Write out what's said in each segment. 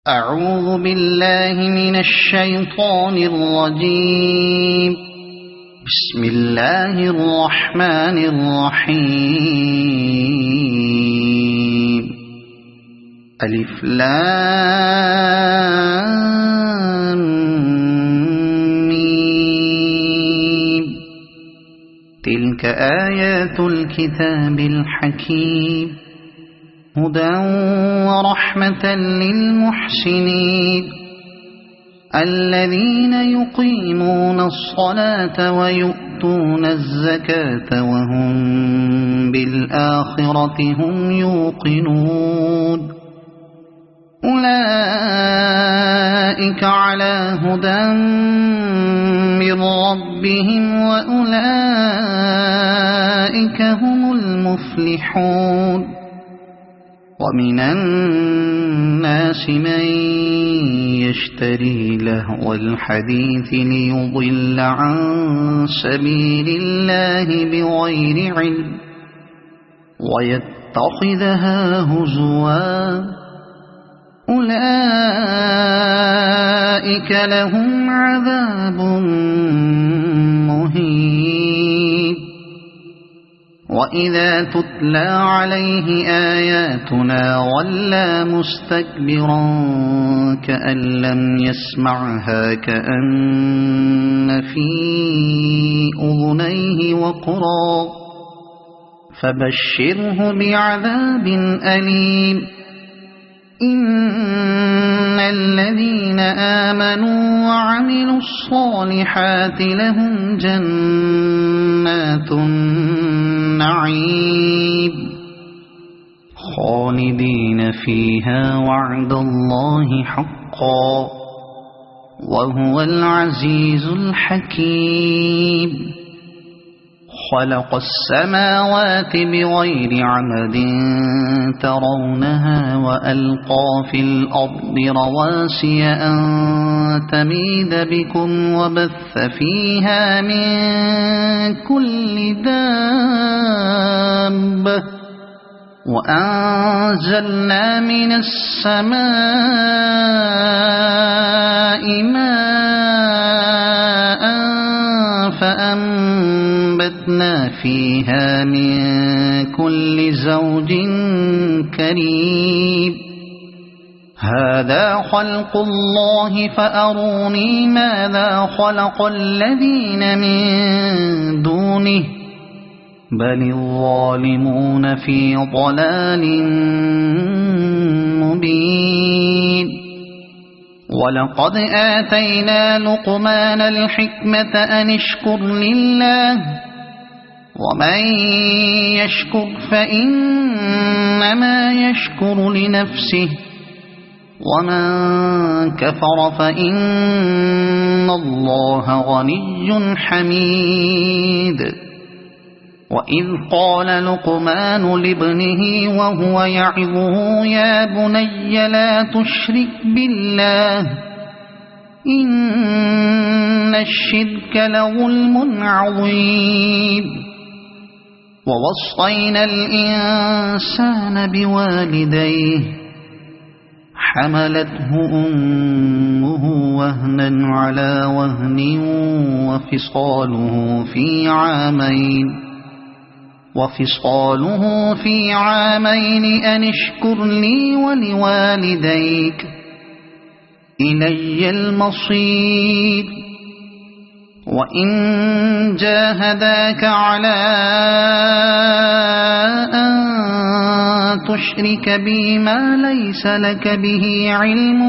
أعوذ بالله من الشيطان الرجيم. بسم الله الرحمن الرحيم. ألف لام ميم. تلك آيات الكتاب الحكيم، هدى ورحمة للمحسنين الذين يقيمون الصلاة ويؤتون الزكاة وهم بالآخرة هم يوقنون. أولئك على هدى من ربهم وأولئك هم المفلحون. ومن الناس من يشتري لهو الحديث ليضل عن سبيل الله بغير علم ويتخذها هزوا. أولئك لهم عذاب مهين. وإذا تتلى عليه آياتنا ولى مستكبرا كأن لم يسمعها كأن في أذنيه وقرا. فبشره بعذاب أليم. إن الذين آمنوا وعملوا الصالحات لهم جنات النعيم خالدين فيها وعد الله حقا وهو العزيز الحكيم. خلق السماوات بغير عمد ترونها وألقى في الأرض رواسي أن تميد بكم وبث فيها من كل دابة وأنزلنا من السماء ماء فأنبتنا فيها من كل زوج كريم. هذا خلق الله فأروني ماذا خلق الذين من دونه بل الظالمون في ضلال مبين. ولقد آتينا لقمان الحكمة أن اشكر لله ومن يشكر فإنما يشكر لنفسه ومن كفر فإن الله غني حميد. وإذ قال لقمان لابنه وهو يعظه يا بني لا تشرك بالله إن الشرك لظلم عظيم. ووصينا الإنسان بوالديه حملته أمه وهنا على وهن وفصاله في عامين أن اشكر لي ولوالديك إلي المصير. وإن جاهداك على أن تشرك بي ما ليس لك به علم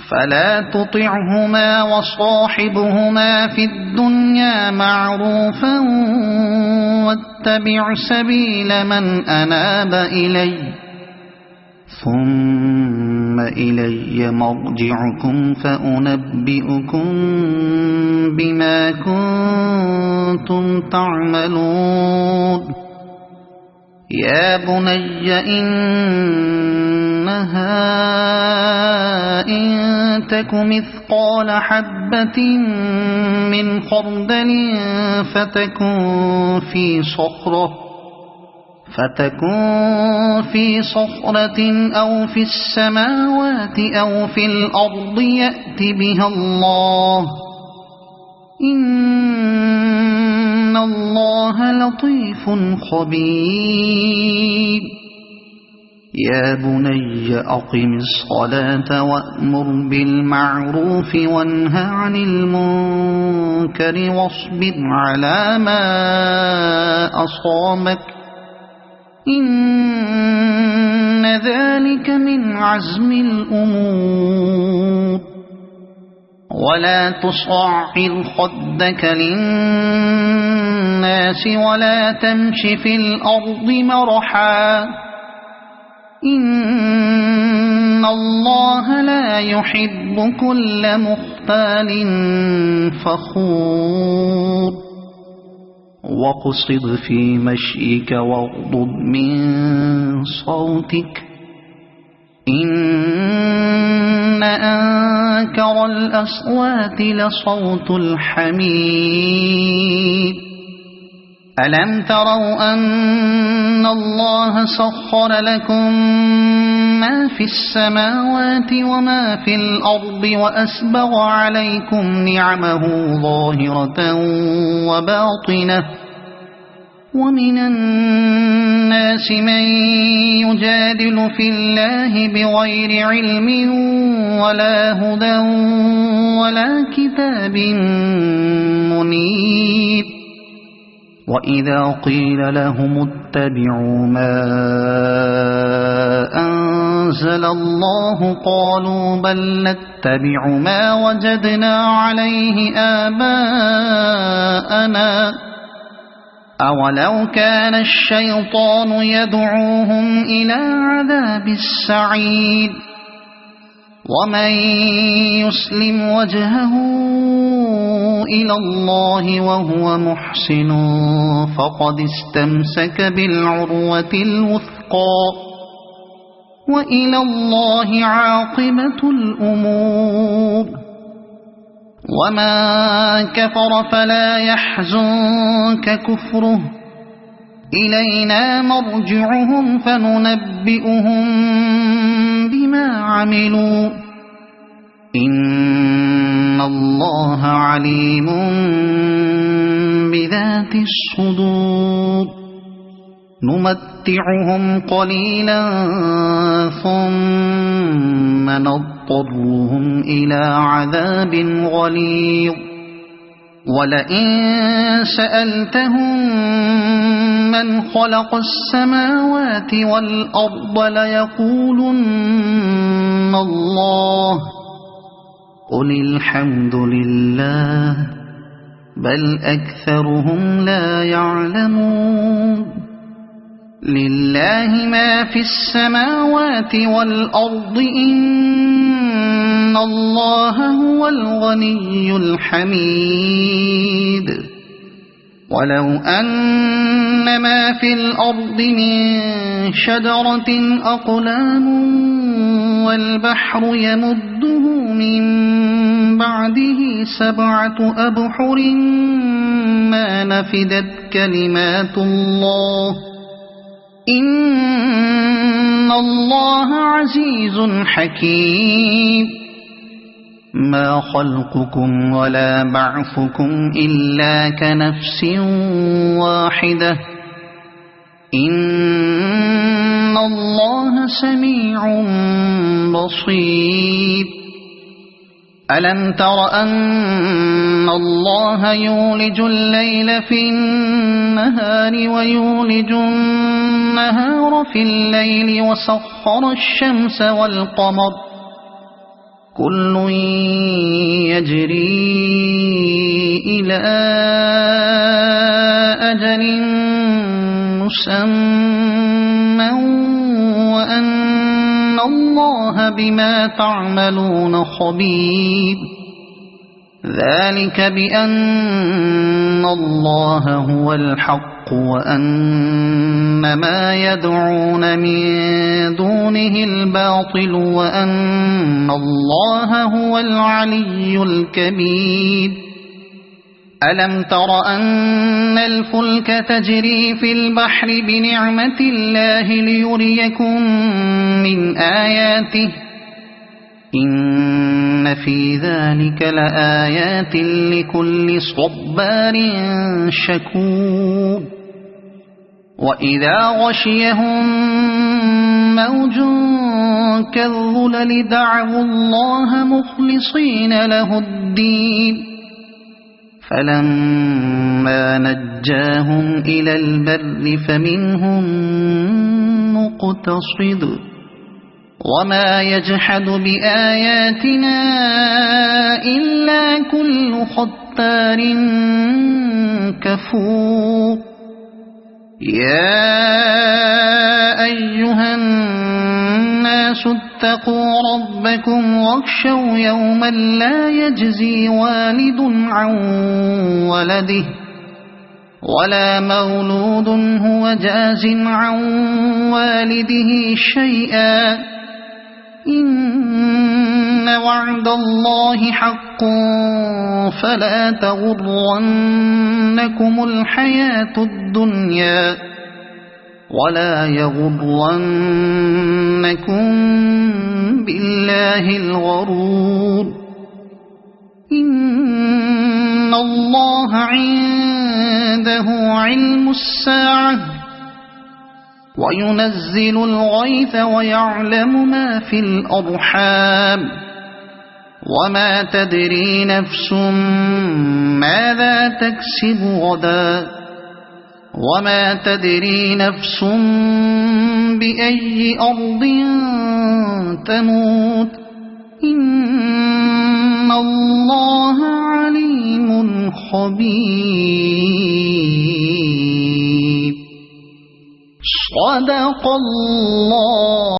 فلا تطعهما وصاحبهما في الدنيا معروفا واتبع سبيل من أناب إلي ثم إلي مرجعكم فأنبئكم بما كنتم تعملون. يا بني إنها إن تك مثقال حبة من خردل فتكن فتكون في صخرة أو في السماوات أو في الأرض يأت بها الله إن الله لطيف خبير يا بني أقم الصلاة وأمر بالمعروف وانه عن المنكر واصبر على ما أصابك إن ذلك من عزم الأمور ولا تصعر خدك للناس ولا تمش في الأرض مرحا إن الله لا يحب كل مختال فخور واقصد في مشيك واغضض من صوتك إن أنكر الأصوات لصوت الحمير ألم تروا أن الله سخر لكم ما في السماوات وما في الأرض وأسبغ عليكم نعمه ظاهرة وباطنة ومن الناس من يجادل في الله بغير علم ولا هدى ولا كتاب منير وإذا قيل لهم اتبعوا ما أنزل الله قالوا بل نتبع ما وجدنا عليه آباءنا أولو كان الشيطان يدعوهم إلى عذاب السعير ومن يسلم وجهه إلى الله وهو محسن فقد استمسك بالعروة الوثقى وإلى الله عاقبة الأمور وما كفر فلا يحزنك كفره إلينا مرجعهم فننبئهم بما عملوا إن الله عليم بذات الصدور نمتعهم قليلا ثم نضطرهم إلى عذاب غليظ ولئن سألتهم من خلق السماوات والأرض ليقولن الله قل الحمد لله بل أكثرهم لا يعلمون لله ما في السماوات والأرض إن الله هو الغني الحميد ولو أن ما في الأرض من شجرة أقلام والبحر يمده من بعده 7 أبحر ما نفدت كلمات الله إن الله عزيز حكيم ما خلقكم ولا بعثكم إلا كنفس واحدة إن الله سميع بصير ألم تر أن الله يولج الليل في النهار ويولج النهار في الليل وسخر الشمس والقمر كل يجري إلى أجل مسمى وأن الله بما تعملون خبير ذلك بأن الله هو الحق وأن ما يدعون من دونه الباطل وأن الله هو العلي الكبير ألم تر أن الفلك تجري في البحر بنعمة الله ليريكم من آياته إن في ذلك لآيات لكل صبار شكور وإذا غشيهم موج كالظلل دعوا الله مخلصين له الدين فلما نجاهم إلى البر فمنهم مقتصد وما يجحد بآياتنا إلا كل ختار كفور يا أيها الناس اتقوا ربكم واخشوا يوما لا يجزي والد عن ولده ولا مولود هو جاز عن والده شيئا إن وعد الله حق فلا تغرنكم الحياة الدنيا ولا يغرنكم بالله الغرور إن الله عنده علم الساعة وينزل الغيث ويعلم ما في الأرحام وما تدري نفس ماذا تكسب غدا وما تدري نفس بأي أرض تموت إن الله عليم خبير صدق الله